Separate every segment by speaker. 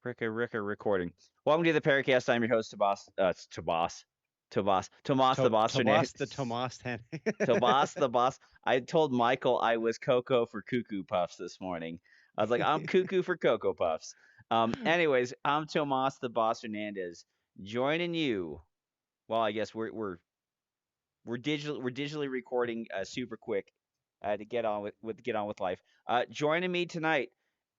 Speaker 1: Ricka recording. Welcome to the PARAcast. I'm your host, Tomas the Boss
Speaker 2: Tomas the
Speaker 1: Hernandez.
Speaker 2: Tomas ten.
Speaker 1: Tomas the Boss. I told Michael I was Cocoa for Cuckoo Puffs this morning. I was like, I'm Cuckoo for Cocoa Puffs. Anyways, I'm Tomas the Boss Hernandez, joining you. Well, I guess we're digitally recording super quick to get on with life. Joining me tonight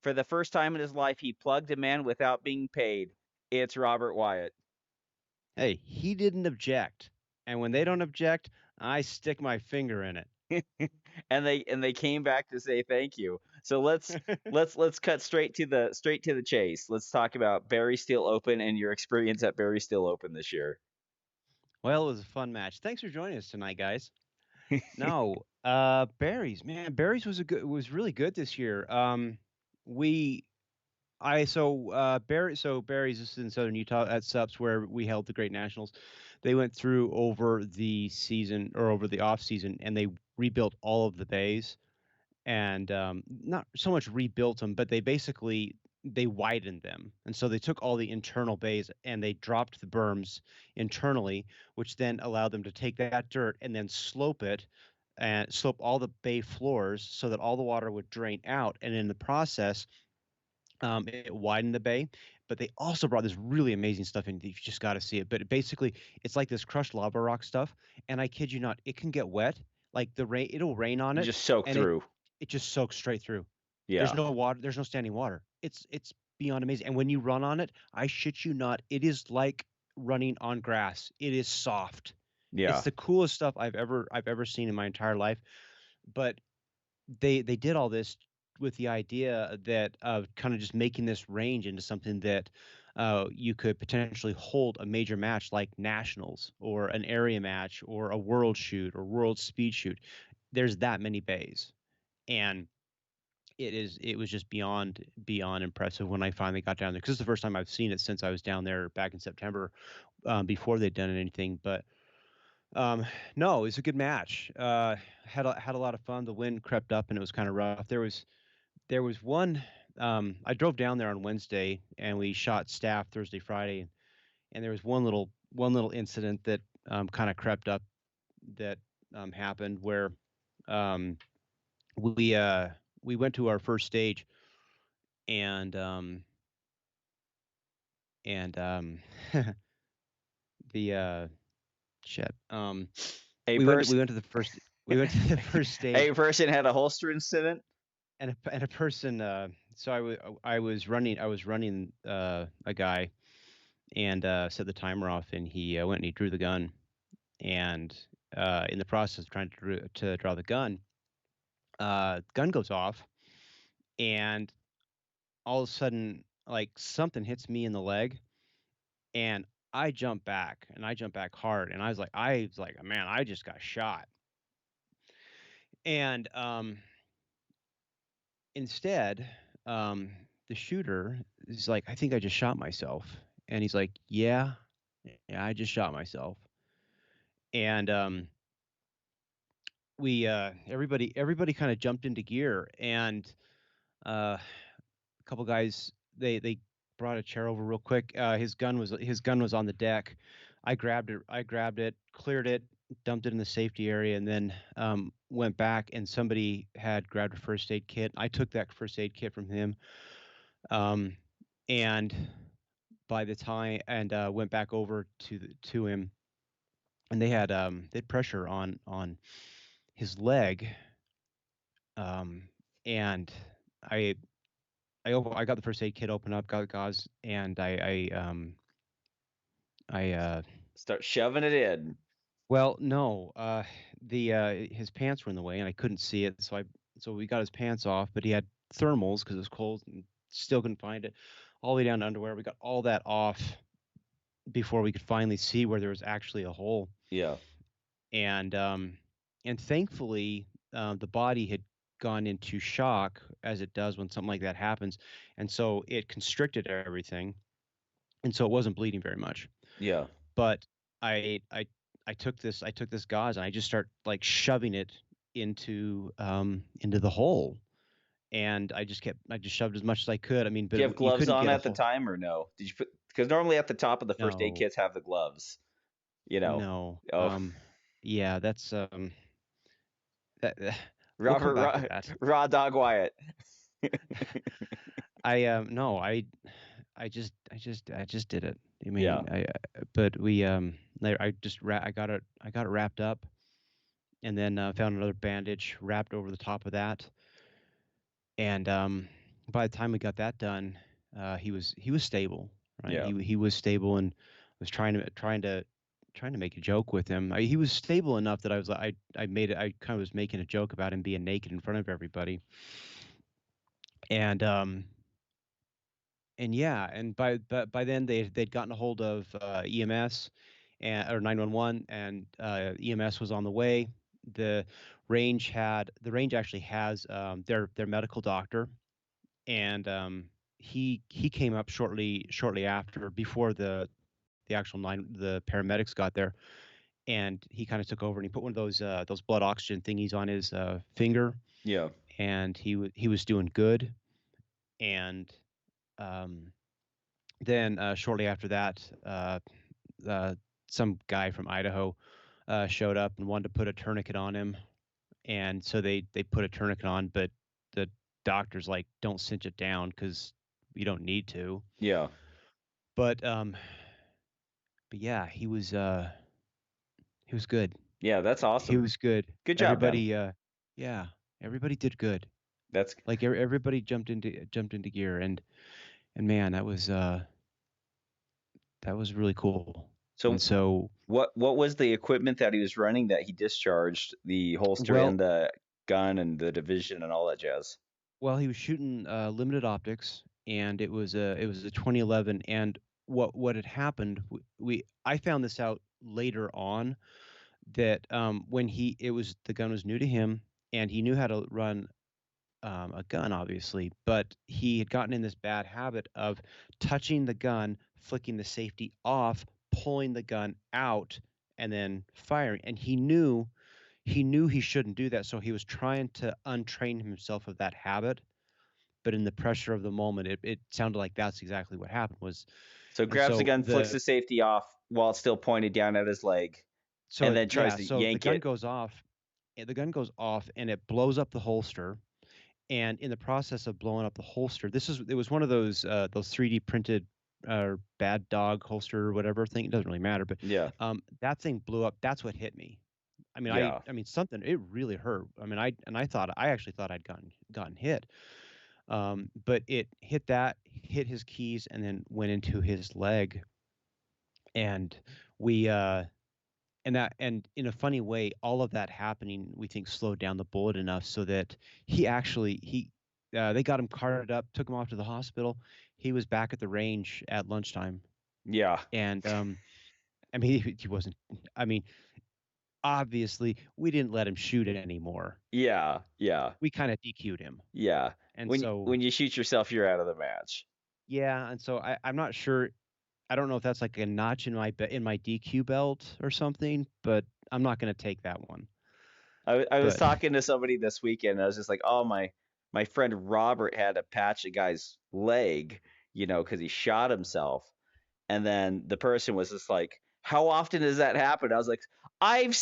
Speaker 1: for the first time in his life, he plugged a man without being paid. It's Robert Wyatt.
Speaker 2: Hey, he didn't object, and when they don't object, I stick my finger in
Speaker 1: And they came back to say thank you. So let's
Speaker 2: it.
Speaker 1: let's cut straight to the chase. Let's talk about Barry Steel Open and your experience at Barry Steel Open this year.
Speaker 2: Well, it was a fun match. Thanks for joining us tonight, guys. No, Barry's man, Barry's was really good this year. We I so Barry's is in Southern Utah at SUPS where we held the Great Nationals. They went through over the season or over the off season, and they rebuilt all of the bays, and not so much rebuilt them, but they widened them, and so they took all the internal bays and they dropped the berms internally, which then allowed them to take that dirt and then slope it and slope all the bay floors so that all the water would drain out, and in the process it widened the bay. But they also brought this really amazing stuff in. You just got to see it. But basically, it's like this crushed lava rock stuff. And I kid you not, it can get wet. Like the rain, it'll rain on
Speaker 1: You
Speaker 2: it,
Speaker 1: just soak
Speaker 2: and it
Speaker 1: through.
Speaker 2: it just soaks straight through. There's
Speaker 1: Yeah.
Speaker 2: no water. There's no standing water. It's beyond amazing. And when you run on it, I shit you not, it is like running on grass. It is soft. It's
Speaker 1: Yeah.
Speaker 2: the coolest stuff I've ever seen in my entire life. But they did all this with the idea that of kind of just making this range into something that you could potentially hold a major match like nationals or an area match or a world shoot or world speed shoot. There's that many bays, and it was just beyond impressive when I finally got down there, because it's the first time I've seen it since I was down there back in September, before they'd done anything. But um, no, it was a good match. Had a lot of fun. The wind crept up and it was kind of rough. There was one. I drove down there on Wednesday and we shot staff Thursday, Friday, and there was one little incident that kind of crept up that happened where um, we uh, we went to our first stage, and and the shit
Speaker 1: A
Speaker 2: we went
Speaker 1: person
Speaker 2: we went to the first we went to the first
Speaker 1: a
Speaker 2: stage,
Speaker 1: person had a holster incident.
Speaker 2: and a person. So I was running a guy, and set the timer off, and he went and he drew the gun, and in the process of trying to draw the gun goes off, and all of a sudden, like, something hits me in the leg, and I jump back hard, and I was like, man, I just got shot. And instead, the shooter is like, I think I just shot myself. And he's like, yeah, I just shot myself. And we everybody kind of jumped into gear, and a couple guys, they brought a chair over real quick. His gun was on the deck. I grabbed it, cleared it, dumped it in the safety area, and then went back, and somebody had grabbed a first aid kit. I took that first aid kit from him, um, and by the time and went back over to him, and they had pressure on his leg, and I I got the first aid kit open up, got the gauze, and I
Speaker 1: Start shoving it in.
Speaker 2: well, no, the his pants were in the way and I couldn't see it, so we got his pants off, but he had thermals because it was cold and still couldn't find it, all the way down to underwear. We got all that off before we could finally see where there was actually a hole,
Speaker 1: Yeah.
Speaker 2: and thankfully, the body had gone into shock, as it does when something like that happens, and so it constricted everything, and so it wasn't bleeding very much.
Speaker 1: Yeah.
Speaker 2: But I I I took this gauze and I just start like shoving it into the hole, and I just shoved as much as I could. I mean,
Speaker 1: Do
Speaker 2: but
Speaker 1: you have
Speaker 2: you
Speaker 1: gloves
Speaker 2: couldn't
Speaker 1: on
Speaker 2: get a
Speaker 1: at the
Speaker 2: whole.
Speaker 1: time or no? Did you put, because normally at the top of the first aid
Speaker 2: No,
Speaker 1: kits have the gloves, you know.
Speaker 2: no.
Speaker 1: Oh,
Speaker 2: Yeah, that's that. We'll come
Speaker 1: Robert
Speaker 2: back to that.
Speaker 1: Raw Dog Wyatt.
Speaker 2: I no, I just did it. I
Speaker 1: Yeah.
Speaker 2: mean, but we I got it wrapped up, and then found another bandage wrapped over the top of that, and by the time we got that done, he was stable, right?
Speaker 1: Yeah.
Speaker 2: He was stable, and was trying to make a joke with him. He was stable enough that I was like I made it. I kind of was making a joke about him being naked in front of everybody, and yeah, and by then they'd gotten a hold of EMS and or 911, and EMS was on the way. The the range actually has their medical doctor, and he came up shortly after, before the actual the paramedics got there, and he kind of took over, and he put one of those blood oxygen thingies on his finger,
Speaker 1: Yeah.
Speaker 2: and he was doing good, and um, then shortly after that, uh, some guy from Idaho showed up and wanted to put a tourniquet on him, and so they put a tourniquet on, but the doctor's like, "Don't cinch it down because you don't need to."
Speaker 1: Yeah.
Speaker 2: But yeah, he was good.
Speaker 1: Yeah, that's
Speaker 2: He
Speaker 1: awesome.
Speaker 2: was good.
Speaker 1: Good job, man.
Speaker 2: Everybody, yeah, everybody did good.
Speaker 1: That's
Speaker 2: Like everybody jumped into gear, and man, that was really cool. And
Speaker 1: so
Speaker 2: so,
Speaker 1: what was the equipment that he was running that he discharged, the holster
Speaker 2: well,
Speaker 1: and the gun and the division and all that jazz?
Speaker 2: he was shooting limited optics, and it was a 2011. And what had happened? We I found this out later on, that when the gun was new to him, and he knew how to run a gun, obviously, but he had gotten in this bad habit of touching the gun, flicking the safety off, pulling the gun out, and then firing. And he knew he shouldn't do that, so he was trying to untrain himself of that habit. But in the pressure of the moment, it sounded like that's exactly what happened was.
Speaker 1: So
Speaker 2: And
Speaker 1: grabs the gun, flicks
Speaker 2: the
Speaker 1: the safety off while it's still pointed down at his leg,
Speaker 2: so
Speaker 1: and
Speaker 2: it
Speaker 1: then tries
Speaker 2: yeah,
Speaker 1: to
Speaker 2: so the
Speaker 1: yank
Speaker 2: gun
Speaker 1: it.
Speaker 2: goes off. The gun goes off, and it blows up the holster. And in the process of blowing up the holster, it was one of those 3D printed bad dog holster or whatever thing. It doesn't really matter, but
Speaker 1: Yeah.
Speaker 2: that thing blew up. That's what hit me.
Speaker 1: Yeah.
Speaker 2: I mean something. It really hurt. I actually thought I'd gotten hit. But it hit his keys, and then went into his leg, and we and in a funny way, all of that happening, we think, slowed down the bullet enough so that he they got him carted up, took him off to the hospital. He was back at the range at lunchtime,
Speaker 1: Yeah.
Speaker 2: and I mean, he wasn't. I mean, obviously, we didn't let him shoot it anymore.
Speaker 1: Yeah. Yeah.
Speaker 2: We kind of DQ'd him,
Speaker 1: Yeah.
Speaker 2: and so
Speaker 1: When you shoot yourself, you're out of the match.
Speaker 2: yeah, and so I'm not sure. I don't know if that's like a notch in in my DQ belt or something, but I'm not going to take that one.
Speaker 1: I was
Speaker 2: But
Speaker 1: talking to somebody this weekend. And I was just like, oh my friend Robert had to patch a guy's leg, because he shot himself. And then the person was just like, how often does that happen? I was like, I've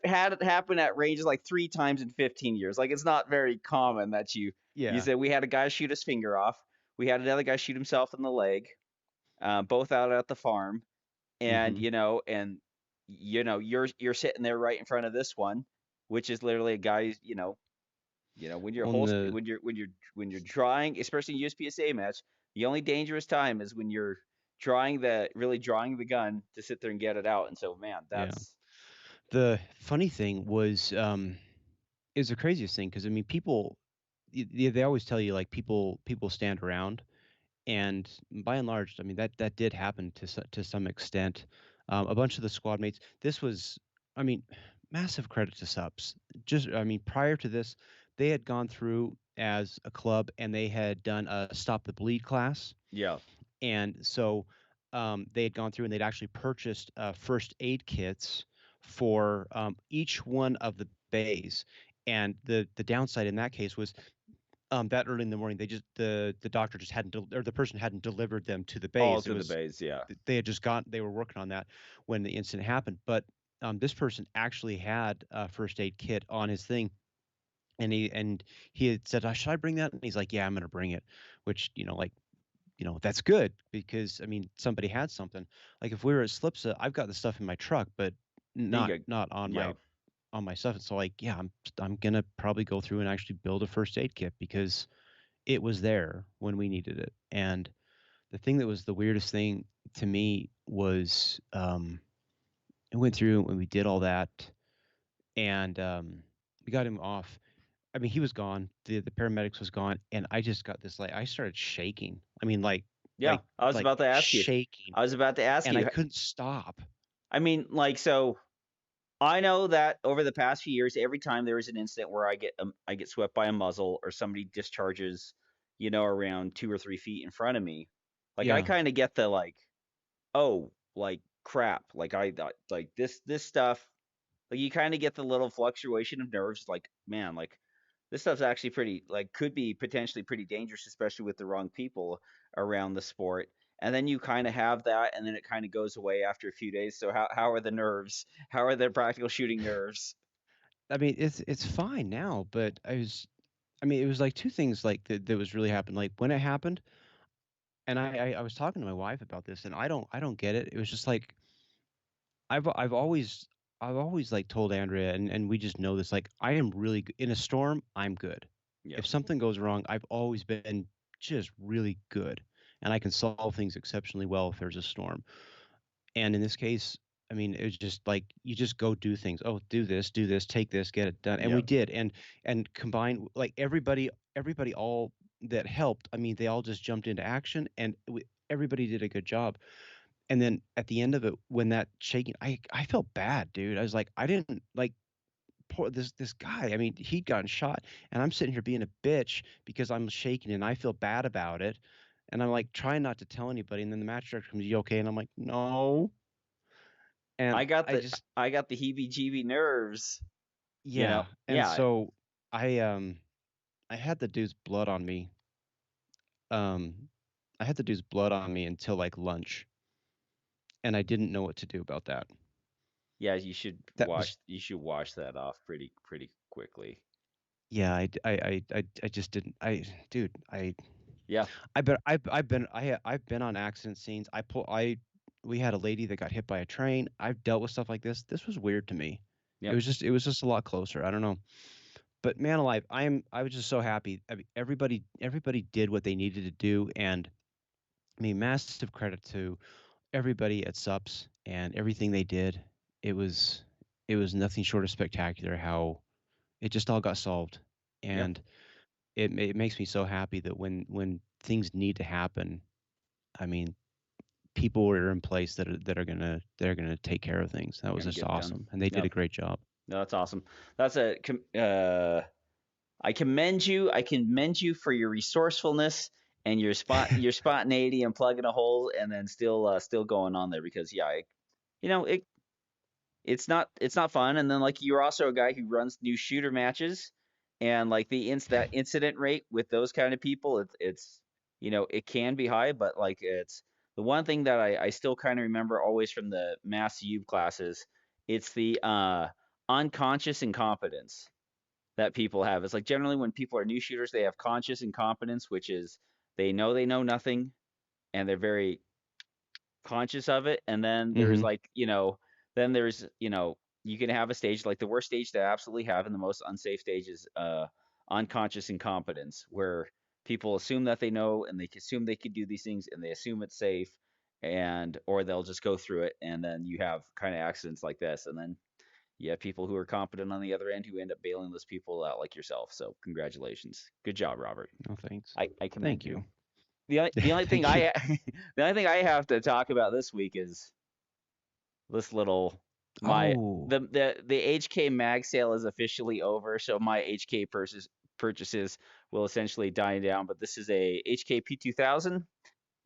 Speaker 1: had it happen at ranges like 3 times in 15 years. Like, it's not very common that you
Speaker 2: yeah.
Speaker 1: said we had a guy shoot his finger off. We had another guy shoot himself in the leg, both out at the farm. And
Speaker 2: Hmm.
Speaker 1: you're sitting there right in front of this one, which is literally a guy, when you're
Speaker 2: On
Speaker 1: holst
Speaker 2: the
Speaker 1: when you're drawing, especially in USPSA match, the only dangerous time is when you're really drawing the gun to sit there and get it out. And so, man,
Speaker 2: Yeah.
Speaker 1: that's
Speaker 2: The funny thing was, is the craziest thing, because I mean, they always tell you, like, people stand around, and by and large, I mean, that did happen to some extent. A bunch of the squad mates. This was, I mean, massive credit to SUPS. Just, I mean, prior to this, they had gone through as a club, and they had done a stop the bleed class.
Speaker 1: yeah,
Speaker 2: And so they had gone through, and they'd actually purchased first aid kits for each one of the bays. And the downside in that case was that early in the morning, they just the doctor just hadn't or the person hadn't delivered them to the
Speaker 1: All
Speaker 2: base. It
Speaker 1: to the
Speaker 2: was
Speaker 1: base, yeah.
Speaker 2: they had just got they were working on that when the incident happened. But this person actually had a first aid kit on his thing, and he had said, "Should I bring that?" And he's like, "Yeah, I'm going to bring it," which like that's good because I mean somebody had something. Like if we were at SLIPSA, I've got the stuff in my truck, but
Speaker 1: You
Speaker 2: not
Speaker 1: got,
Speaker 2: not
Speaker 1: yeah.
Speaker 2: on my stuff. And so like yeah, I'm gonna probably go through and actually build a first aid kit because it was there when we needed it. And the thing that was the weirdest thing to me was I went through and we did all that, and we got him off. I mean, he was gone. The paramedics was gone, and I just got this like I started shaking. I mean,
Speaker 1: Yeah, I was
Speaker 2: like
Speaker 1: about to ask you.
Speaker 2: shaking,
Speaker 1: I was about to ask
Speaker 2: and I
Speaker 1: you.
Speaker 2: couldn't stop.
Speaker 1: I mean, like, so I know that over the past few years, every time there is an incident where I get swept by a muzzle or somebody discharges, around 2 or 3 feet in front of me, like I
Speaker 2: Yeah.
Speaker 1: kind of get the like, oh, like crap, like I thought, like this stuff, like you kind of get the little fluctuation of nerves, like man, like this stuff's actually pretty, like could be potentially pretty dangerous, especially with the wrong people around the sport. And then you kind of have that, and then it kind of goes away after a few days. So how are the nerves? How are the practical shooting nerves?
Speaker 2: I mean, it's fine now, but I mean, it was like two things like that was really happened. Like when it happened, and I was talking to my wife about this, and I don't get it. It was just like I've always like told Andrea, and we just know this. Like I am really in a storm. I'm good.
Speaker 1: Yeah,
Speaker 2: If something goes wrong, I've always been just really good, and I can solve things exceptionally well if there's a storm. And in this case, I mean, it was just like you just go do things. Oh, do this, take this, get it done, and
Speaker 1: yeah,
Speaker 2: we did. And combine like everybody all that helped. I mean, they all just jumped into action, and everybody did a good job. And then at the end of it, when that shaking, I felt bad, dude. I was like, I didn't like poor this guy. I mean, he'd gotten shot, and I'm sitting here being a bitch because I'm shaking and I feel bad about it. And I'm like trying not to tell anybody. And then the match director comes, "You okay?" And I'm like, "No." And I just
Speaker 1: I got the heebie-jeebie nerves.
Speaker 2: yeah. And
Speaker 1: Yeah,
Speaker 2: so I had the dude's blood on me. Um I had the dude's blood on me until like lunch, and I didn't know what to do about that.
Speaker 1: yeah.
Speaker 2: That was
Speaker 1: You should wash that off pretty quickly.
Speaker 2: yeah, I just didn't. Dude,
Speaker 1: Yeah,
Speaker 2: I've been on accident scenes. We had a lady that got hit by a train. I've dealt with stuff like this. This was weird to me.
Speaker 1: yep,
Speaker 2: It was just a lot closer. I don't know. But man alive, I was just so happy. I mean, everybody did what they needed to do, and I mean massive credit to everybody at SUPS and everything they did. It was it was nothing short of spectacular how it just all got solved.
Speaker 1: yeah.
Speaker 2: And it makes me so happy that when things need to happen, I mean, people were in place that are gonna take care of things. That was
Speaker 1: Gonna
Speaker 2: just
Speaker 1: get it done.
Speaker 2: awesome, and they did
Speaker 1: No,
Speaker 2: a great job.
Speaker 1: no, that's awesome. That's I commend you. I commend you for your resourcefulness and your spontaneity and plugging a hole and then still going on there because yeah, it it's not fun. And then like you're also a guy who runs new shooter matches, and like that incident rate with those kind of people, it's it can be high, but like it's the one thing that I still kind of remember always from the mass UB classes. It's the unconscious incompetence that people have. It's like generally when people are new shooters, they have conscious incompetence, which is they know nothing and they're very conscious of it. And then there's
Speaker 2: Hmm.
Speaker 1: like, then there's, you can have a stage like the worst stage to absolutely have and the most unsafe stage is unconscious incompetence, where people assume that they know and they assume they could do these things and they assume it's safe and or they'll just go through it and then you have kind of accidents like this and then you have people who are competent on the other end who end up bailing those people out like yourself. So congratulations. Good job, Robert.
Speaker 2: No thanks.
Speaker 1: I commend
Speaker 2: Thank
Speaker 1: you.
Speaker 2: you.
Speaker 1: The only thing
Speaker 2: Thank you.
Speaker 1: the only thing I have to talk about this week is this little my
Speaker 2: Oh,
Speaker 1: the HK mag sale is officially over, so my HK purchases will essentially die down. But this is a HK P2000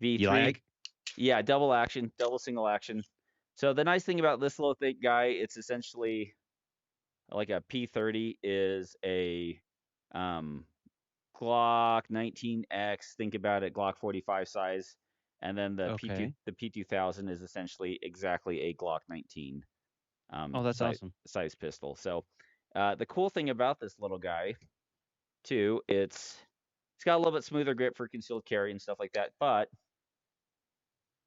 Speaker 2: you
Speaker 1: V3.
Speaker 2: like?
Speaker 1: Yeah, double action, double single action. So the nice thing about this little thing guy, it's essentially like a P30 is a um Glock 19X. Think about it, Glock 45 size, and then
Speaker 2: Okay.
Speaker 1: the P2000 is essentially exactly a Glock 19
Speaker 2: Oh, that's awesome.
Speaker 1: size pistol. So the cool thing about this little guy too, it's got a little bit smoother grip for concealed carry and stuff like that, but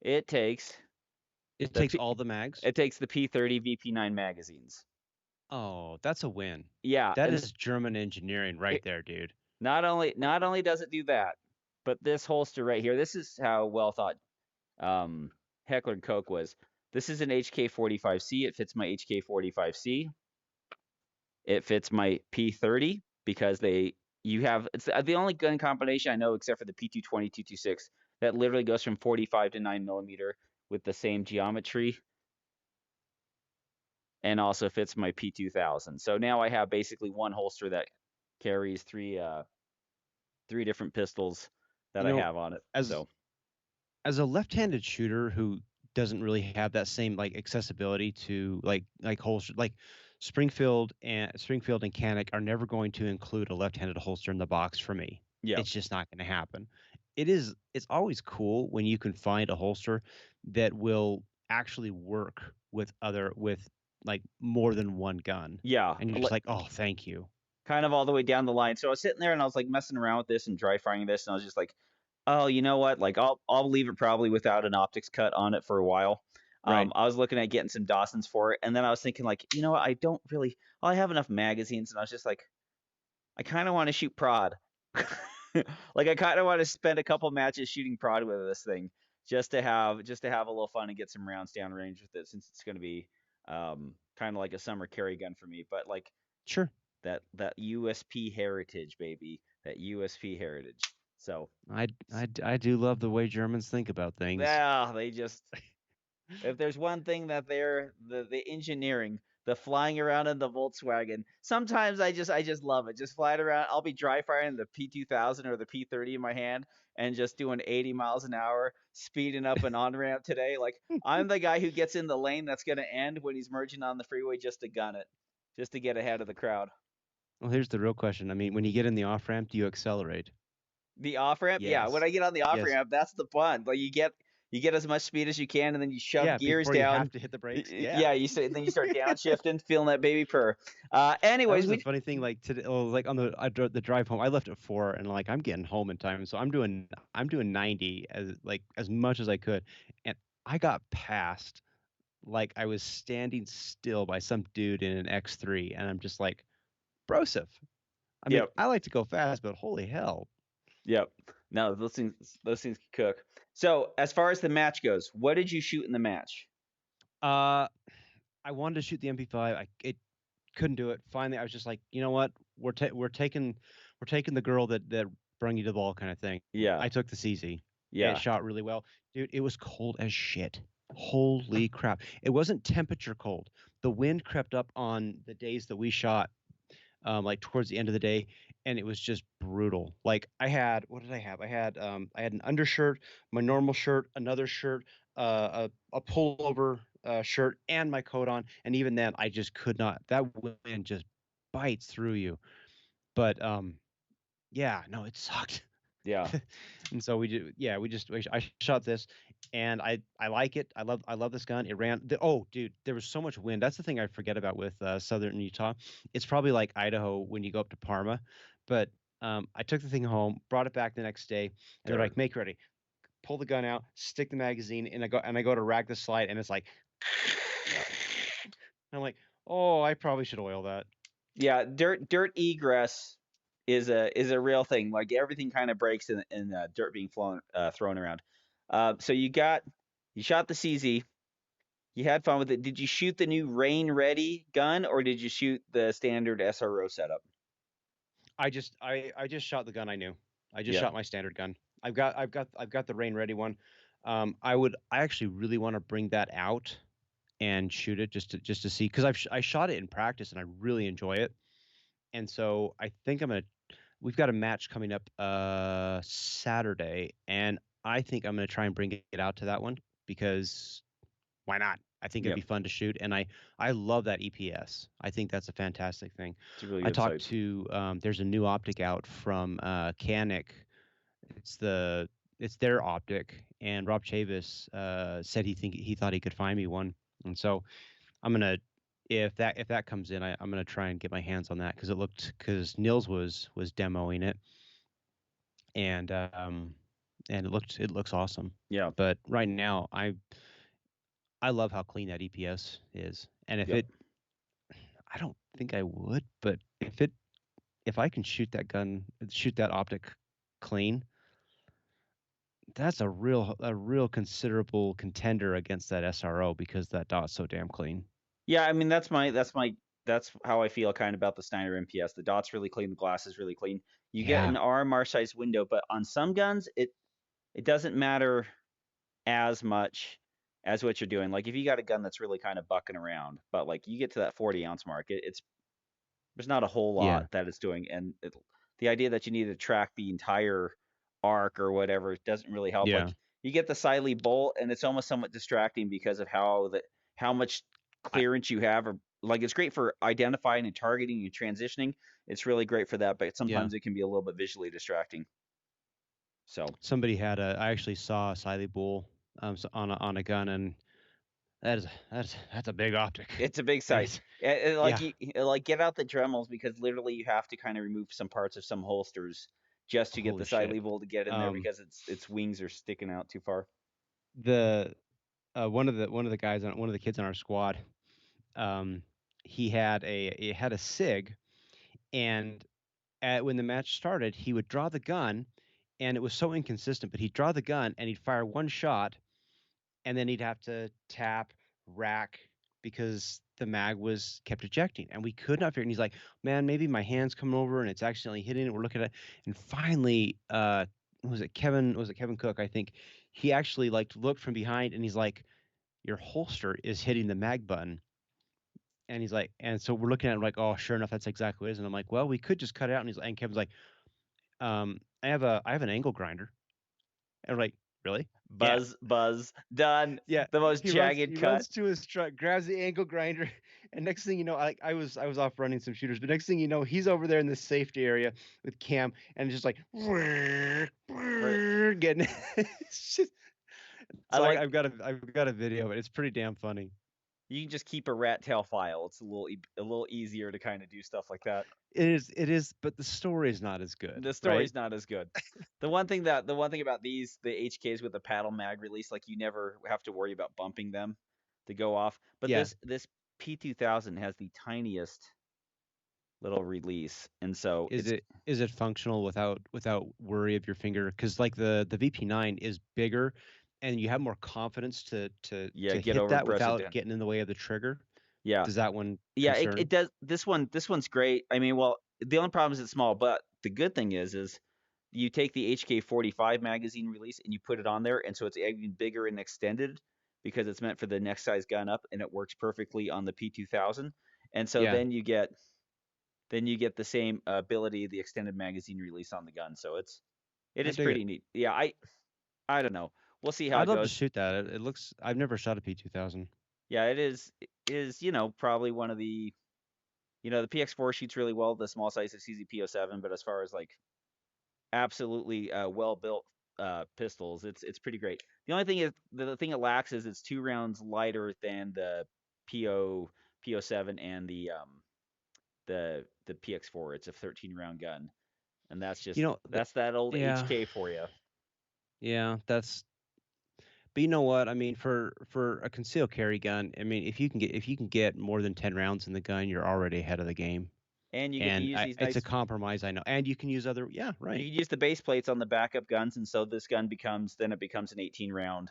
Speaker 1: it takes
Speaker 2: It
Speaker 1: the
Speaker 2: takes all the mags?
Speaker 1: P30 VP9 magazines.
Speaker 2: Oh, that's a win.
Speaker 1: Yeah,
Speaker 2: That is German engineering right
Speaker 1: it,
Speaker 2: there, dude.
Speaker 1: not only does it do that, but this holster right here, this is how well thought um, Heckler and Koch was. This is an HK 45C. It fits my HK 45C. It fits my P30 because you have it's the only gun combination I know except for the P220 226 that literally goes from 45 to 9 millimeter with the same geometry and also fits my P2000. So now I have basically one holster that carries three different pistols
Speaker 2: You
Speaker 1: that I
Speaker 2: know,
Speaker 1: have on it.
Speaker 2: as
Speaker 1: So
Speaker 2: as a left-handed shooter who doesn't really have that same like accessibility to like holster like Springfield and Canic are never going to include a left-handed holster in the box for me.
Speaker 1: yeah,
Speaker 2: It's just not going to happen. It's always cool when you can find a holster that will actually work with like more than one gun.
Speaker 1: yeah,
Speaker 2: And you're just like, "Oh, thank you."
Speaker 1: kind of all the way down the line. So I was sitting there and I was like messing around with this and dry firing this, and I was just like, oh, you know what? Like I'll leave it probably without an optics cut on it for a while.
Speaker 2: Right.
Speaker 1: I was looking at getting some Dawsons for it, and then I was thinking like, you know what? I don't really. I have enough magazines, and I was just like, I kind of want to shoot prod. Like I kind of want to spend a couple matches shooting prod with this thing, just to have a little fun and get some rounds downrange with it, since it's going to be kind of like a summer carry gun for me. But like
Speaker 2: Sure.
Speaker 1: that USP heritage, baby, that USP heritage. So
Speaker 2: I do love the way Germans think about things.
Speaker 1: yeah, they just if there's one thing that they're the engineering, the flying around in the Volkswagen. Sometimes I just love it. Just flying around. I'll be dry firing the P2000 or the P30 in my hand and just doing 80 miles an hour, speeding up an on ramp today. Like I'm the guy who gets in the lane that's gonna end when he's merging on the freeway just to gun it, just to get ahead of the crowd.
Speaker 2: Well, here's the real question. I mean, when you get in the off ramp, do you accelerate?
Speaker 1: The off ramp, yeah. When
Speaker 2: Yes.
Speaker 1: I get on the off
Speaker 2: Yes.
Speaker 1: ramp, that's the fun. Like you get as much speed as you can, and then you shove
Speaker 2: Yeah,
Speaker 1: gears
Speaker 2: before you
Speaker 1: down.
Speaker 2: have to hit the brakes. Yeah.
Speaker 1: Yeah, you say then you start downshifting, feeling that baby purr.
Speaker 2: That
Speaker 1: Anyways,
Speaker 2: was the
Speaker 1: we
Speaker 2: funny thing. Like today, like on the drive home, I left at 4, and like I'm getting home in time, so I'm doing 90 as much as I could, and I got passed like I was standing still by some dude in an X3, and I'm just like, brosif. I mean,
Speaker 1: yep,
Speaker 2: I like to go fast, but holy hell.
Speaker 1: yep. No, those things can cook. So as far as the match goes, what did you shoot in the match?
Speaker 2: Uh, I wanted to shoot the MP5. It couldn't do it. Finally, I was just like, you know what? We're taking the girl that brung you to the ball kind of thing.
Speaker 1: Yeah,
Speaker 2: I took the CZ. It
Speaker 1: yeah,
Speaker 2: shot really well, dude. It was cold as shit. Holy crap! It wasn't temperature cold. The wind crept up on the days that we shot, like towards the end of the day, and it was just brutal. Like I had, what did I have? I had an undershirt, my normal shirt, another shirt, a pullover shirt, and my coat on. And even then, I just could not. That wind just bites through you. But yeah, no, it sucked.
Speaker 1: yeah.
Speaker 2: And so I shot this, and I like it. I love this gun. It ran. Oh, dude, there was so much wind. That's the thing I forget about with southern Utah. It's probably like Idaho when you go up to Parma, but I took the thing home, brought it back the next day, and they're like,
Speaker 1: Dirt.
Speaker 2: "Make ready." Pull the gun out, stick the magazine, and I go to rack the slide, and it's like,
Speaker 1: Yeah.
Speaker 2: I'm like, "Oh, I probably should oil that."
Speaker 1: Yeah, dirt egress is a real thing. Like everything kind of breaks in dirt being thrown around. So you shot the CZ. You had fun with it. Did you shoot the new Rain Ready gun or did you shoot the standard SRO setup?
Speaker 2: I just shot the gun I knew. I just
Speaker 1: Yeah,
Speaker 2: shot my standard gun. I've got the rain ready one. I actually really want to bring that out and shoot it just to see, because I shot it in practice and I really enjoy it. And so I think we've got a match coming up Saturday, and I think I'm gonna try and bring it out to that one, because why not? I think it'd
Speaker 1: Yep.
Speaker 2: be fun to shoot, and I love that EPS. I think that's a fantastic thing.
Speaker 1: It's a really
Speaker 2: I
Speaker 1: good
Speaker 2: talked
Speaker 1: sight.
Speaker 2: to there's a new optic out from Canik. It's the it's their optic, and Rob Chavis said he thought he could find me one, and so I'm gonna if that comes in, I'm gonna try and get my hands on that because Nils was demoing it, and it looks awesome.
Speaker 1: Yeah.
Speaker 2: But right now, I love how clean that EPS is, and if
Speaker 1: Yep.
Speaker 2: it I don't think I would, but if I can shoot that optic clean, that's a real considerable contender against that SRO because that dot's so damn clean.
Speaker 1: Yeah, I mean that's how I feel kind of about the Steiner MPS. The dot's really clean, the glass is really clean. You get an
Speaker 2: Yeah,
Speaker 1: RMR size window, but on some guns it doesn't matter as much as what you're doing. Like if you got a gun that's really kind of bucking around, but like you get to that 40-ounce mark, it's there's not a whole
Speaker 2: yeah,
Speaker 1: lot that it's doing, and the idea that you need to track the entire arc or whatever doesn't really help. Like
Speaker 2: yeah.
Speaker 1: you get the Siley bolt, and it's almost somewhat distracting because of how much
Speaker 2: I
Speaker 1: clearance you have. Or like it's great for identifying and targeting and transitioning. It's really great for that, but
Speaker 2: yeah.
Speaker 1: sometimes it can be a little bit visually distracting. So
Speaker 2: Somebody had a. I actually saw a Siley Bull on a gun, and that's a big optic.
Speaker 1: it's a big
Speaker 2: And
Speaker 1: sight.
Speaker 2: it's
Speaker 1: Like
Speaker 2: yeah.
Speaker 1: like get out the Dremels because literally you have to kind of remove some parts of some holsters just to get the
Speaker 2: Holy
Speaker 1: side
Speaker 2: shit.
Speaker 1: level to get in there
Speaker 2: Um,
Speaker 1: because its wings are sticking out too far.
Speaker 2: the one of the guys on one of the kids on our squad, um, he had a Sig, and when the match started, he would draw the gun, and it was so inconsistent. But he'd draw the gun and he'd fire one shot, and then he'd have to tap, rack because the mag was kept ejecting, and we could not figure. And he's like, "Man, maybe my hand's coming over and it's accidentally hitting it." We're looking at it, and finally, was it Kevin Cook? I think he actually like looked from behind, and he's like, "Your holster is hitting the mag button." And he's like, and so we're looking at it like, oh, sure enough, that's exactly what it is. And I'm like, well, we could just cut it out. And Kevin's like, I have an angle grinder. And I'm like, really? Yeah.
Speaker 1: Buzz, buzz, done.
Speaker 2: Yeah.
Speaker 1: The most
Speaker 2: He
Speaker 1: jagged cut.
Speaker 2: runs to his truck, grabs the angle grinder, and next thing you know, I was off running some shooters, but next thing you know, he's over there in the safety area with Cam and just like
Speaker 1: Right.
Speaker 2: getting it's just
Speaker 1: I
Speaker 2: so
Speaker 1: like
Speaker 2: I've got a video, but it's pretty damn funny.
Speaker 1: you can just keep a rat tail file. It's a little easier to kind of do stuff like that.
Speaker 2: It is, but the story is not as good,
Speaker 1: The
Speaker 2: right?
Speaker 1: story's not as good. The one thing about the HKs with the paddle mag release, like you never have to worry about bumping them to go off. But
Speaker 2: Yeah.
Speaker 1: this P2000 has the tiniest little release, and so it's
Speaker 2: Is it functional without worry of your finger? Because like the VP9 is bigger, and you have more confidence
Speaker 1: yeah,
Speaker 2: to
Speaker 1: get
Speaker 2: hit
Speaker 1: over,
Speaker 2: that
Speaker 1: press it
Speaker 2: without
Speaker 1: down.
Speaker 2: getting in the way of the trigger.
Speaker 1: Yeah,
Speaker 2: Does that one
Speaker 1: yeah, it
Speaker 2: concern?
Speaker 1: does. This one's great. I mean, well, the only problem is it's small, but the good thing is you take the HK 45 magazine release and you put it on there, and so it's even bigger and extended because it's meant for the next size gun up, and it works perfectly on the P2000. And so
Speaker 2: Yeah,
Speaker 1: then you get the same ability, the extended magazine release on the gun. So it
Speaker 2: I
Speaker 1: is
Speaker 2: dig it.
Speaker 1: pretty neat. Yeah, I don't know. We'll see how
Speaker 2: I'd
Speaker 1: it
Speaker 2: love to
Speaker 1: goes.
Speaker 2: shoot that. It looks. I've never shot a P2000.
Speaker 1: Yeah, it is probably one of the the PX4 shoots really well. The small size of CZP07, but as far as like absolutely well built pistols, it's pretty great. The only thing is the thing it lacks is it's 2 rounds lighter than the PO7 and the PX4. It's a 13-round gun, and
Speaker 2: You know,
Speaker 1: that's that old
Speaker 2: yeah,
Speaker 1: HK for you.
Speaker 2: yeah. That's. But you know what? I mean, for a concealed carry gun, I mean, if you can get more than 10 rounds in the gun, you're already ahead of the game.
Speaker 1: And you get to
Speaker 2: And
Speaker 1: use these
Speaker 2: it's a
Speaker 1: nice.
Speaker 2: compromise, I know. And you can use other. Yeah,
Speaker 1: You
Speaker 2: right.
Speaker 1: can use the base plates on the backup guns, and so this gun becomes an 18-round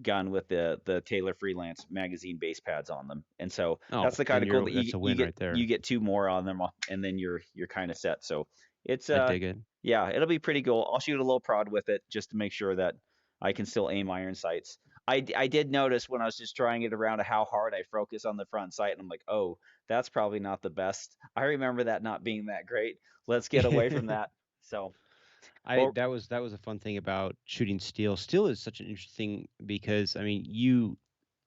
Speaker 1: gun with the Taylor Freelance magazine base pads on them. And so that's
Speaker 2: Oh,
Speaker 1: the kind
Speaker 2: then
Speaker 1: of cool
Speaker 2: you're
Speaker 1: that
Speaker 2: that's a win right
Speaker 1: you
Speaker 2: there.
Speaker 1: get two more on them and then you're kind of set. So it's
Speaker 2: I dig it.
Speaker 1: yeah, it'll be pretty cool. I'll shoot a little prod with it just to make sure that I can still aim iron sights. I did notice when I was just trying it around how hard I focus on the front sight, and I'm like, oh, that's probably not the best. I remember that not being that great. Let's get away from that. So,
Speaker 2: I
Speaker 1: well,
Speaker 2: that was a fun thing about shooting steel. Steel is such an interesting because I mean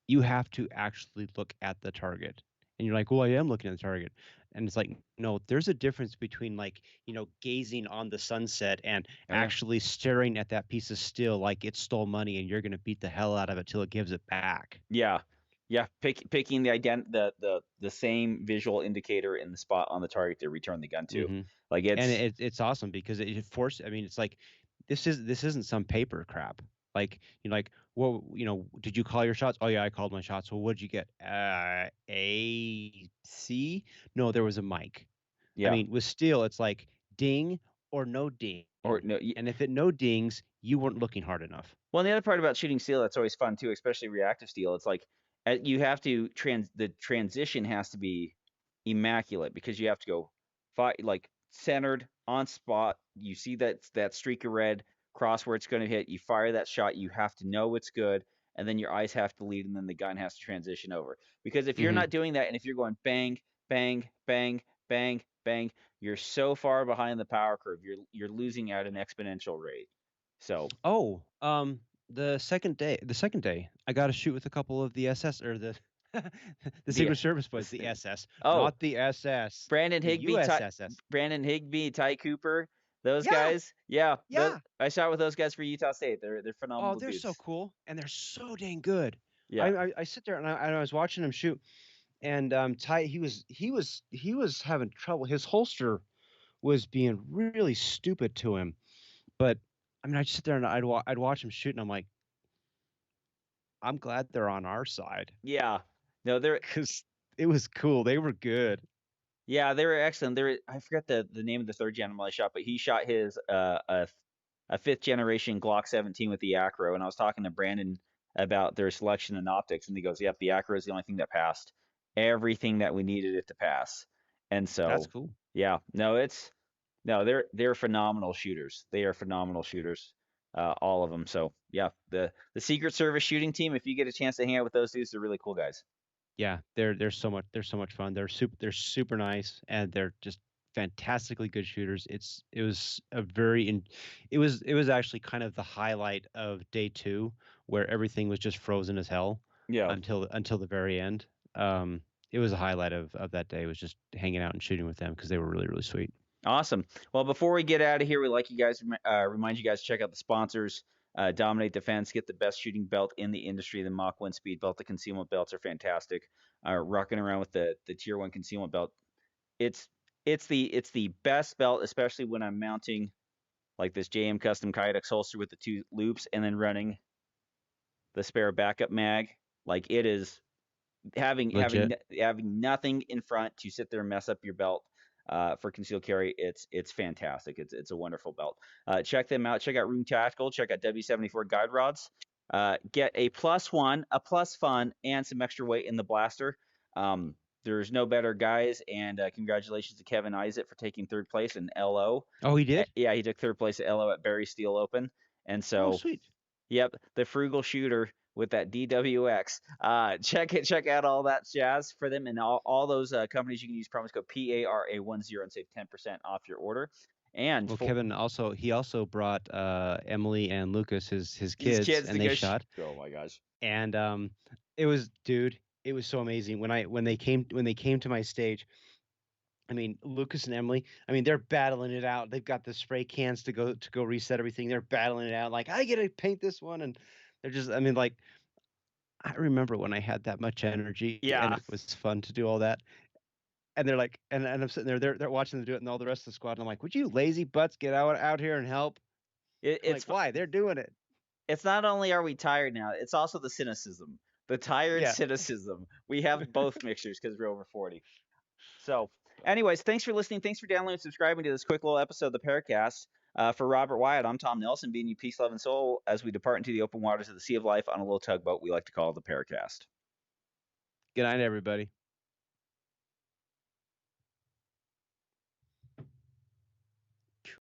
Speaker 2: you have to actually look at the target. And you're like, well, I am looking at the target. And it's like, no, there's a difference between like, gazing on the sunset and
Speaker 1: Oh yeah.
Speaker 2: actually staring at that piece of steel like it stole money and you're going to beat the hell out of it till it gives it back.
Speaker 1: Yeah. Yeah, picking the same visual indicator in the spot on the target to return the gun to.
Speaker 2: Hmm.
Speaker 1: Like
Speaker 2: And
Speaker 1: it's
Speaker 2: it's awesome because it forces, I mean, it's like, this isn't some paper crap. Like, well, did you call your shots? Oh yeah, I called my shots. Well, what'd you get? A, C? No, there was a mic. I
Speaker 1: yeah.
Speaker 2: mean, with steel, it's like ding or no ding.
Speaker 1: Or no,
Speaker 2: And if it no dings, you weren't looking hard enough.
Speaker 1: well, and the other part about shooting steel that's always fun too, especially reactive steel, it's like you have to the transition has to be immaculate because you have to go like centered on spot. You see that streak of red cross where it's going to hit. You fire that shot. You have to know it's good, and then your eyes have to lead, and then the gun has to transition over. Because if you're
Speaker 2: Hmm.
Speaker 1: not doing that, and if you're going bang, bang, bang, bang, bang, you're so far behind the power curve. You're losing at an exponential rate. So
Speaker 2: Oh, the second day, I got to shoot with a couple of the SS or the the
Speaker 1: the
Speaker 2: Secret Service boys,
Speaker 1: this
Speaker 2: the SS,
Speaker 1: oh,
Speaker 2: not the SS,
Speaker 1: Brandon
Speaker 2: the
Speaker 1: Higby,
Speaker 2: USSS.
Speaker 1: Brandon Higby, Ty Cooper, those
Speaker 2: Yeah,
Speaker 1: guys. Yeah,
Speaker 2: yeah.
Speaker 1: I shot with those guys for Utah State. They're
Speaker 2: Oh,
Speaker 1: phenomenal
Speaker 2: they're so
Speaker 1: dudes.
Speaker 2: cool, and they're so dang good.
Speaker 1: Yeah,
Speaker 2: I sit there and I was watching him shoot, and Ty he was having trouble. His holster was being really stupid to him, but I mean, I'd sit there and I'd watch him shoot, and I'm like, I'm glad they're on our side
Speaker 1: yeah. No, they're
Speaker 2: because it was cool. They were good.
Speaker 1: yeah, they were excellent. I forget the name of the third gentleman I shot, but he shot his a fifth generation Glock 17 with the Acro, and I was talking to Brandon about their selection and optics, and he goes, "Yep, the Acro is the only thing that passed everything that we needed it to pass." And
Speaker 2: That's
Speaker 1: so,
Speaker 2: cool.
Speaker 1: yeah, no, it's no, they're phenomenal shooters. They are phenomenal shooters, all of them. So yeah, the Secret Service shooting team. If you get a chance to hang out with those dudes, they're really cool guys.
Speaker 2: Yeah, they're so much fun. They're super nice and they're just fantastically good shooters. It was a very it was actually kind of the highlight of day 2 where everything was just frozen as hell
Speaker 1: Yeah.
Speaker 2: until the very end. It was a highlight of that day was just hanging out and shooting with them because they were really really sweet.
Speaker 1: Awesome. Well, before we get out of here, we like you guys remind you guys to check out the sponsors. Dominate Defense, get the best shooting belt in the industry, the Mach 1 Speed Belt. The concealment belts are fantastic. Rocking around with the Tier 1 concealment belt. It's it's the best belt, especially when I'm mounting like this JM Custom Kydex holster with the two loops and then running the spare backup mag. Like it is
Speaker 2: Legit.
Speaker 1: having nothing in front to sit there and mess up your belt for concealed carry. It's fantastic. It's a wonderful belt. Check them out. Check out Room Tactical. Check out W74 guide rods. Get a plus one, a plus fun, and some extra weight in the blaster. Um, there's no better guys, and congratulations to Kevin Isaac for taking third place in LO.
Speaker 2: Oh, he did?
Speaker 1: Yeah, he took third place at LO at Barry Steel Open, and
Speaker 2: Oh,
Speaker 1: so
Speaker 2: sweet.
Speaker 1: yep, the frugal shooter with that DWX. Check out all that jazz for them and all those companies. You can use promo code PARA10 and save 10% off your order. And
Speaker 2: Well,
Speaker 1: for
Speaker 2: Kevin also brought Emily and Lucas, his
Speaker 1: these
Speaker 2: kids,
Speaker 1: kids
Speaker 2: and
Speaker 1: to
Speaker 2: they
Speaker 1: go,
Speaker 2: shot.
Speaker 1: oh my gosh,
Speaker 2: And it was, dude, it was so amazing when they came to my stage. I mean, Lucas and Emily, I mean, they're battling it out. They've got the spray cans to go reset everything. They're battling it out like, I get to paint this one, and they're just, I mean, like, I remember when I had that much energy and
Speaker 1: yeah,
Speaker 2: it was fun to do all that. And they're like, and I'm sitting there, they're watching them do it, and all the rest of the squad. And I'm like, would you lazy butts get out here and help?
Speaker 1: it,
Speaker 2: I'm
Speaker 1: it's
Speaker 2: like, why? They're doing it.
Speaker 1: it's not only are we tired now, it's also the cynicism, the tired
Speaker 2: Yeah.
Speaker 1: cynicism. We have both mixtures because we're over 40. So, anyways, thanks for listening. Thanks for downloading and subscribing to this quick little episode of the Paracast. For Robert Wyatt, I'm Tom Nelson, being you peace, love, and soul as we depart into the open waters of the Sea of Life on a little tugboat we like to call the Paracast.
Speaker 2: Good night, everybody.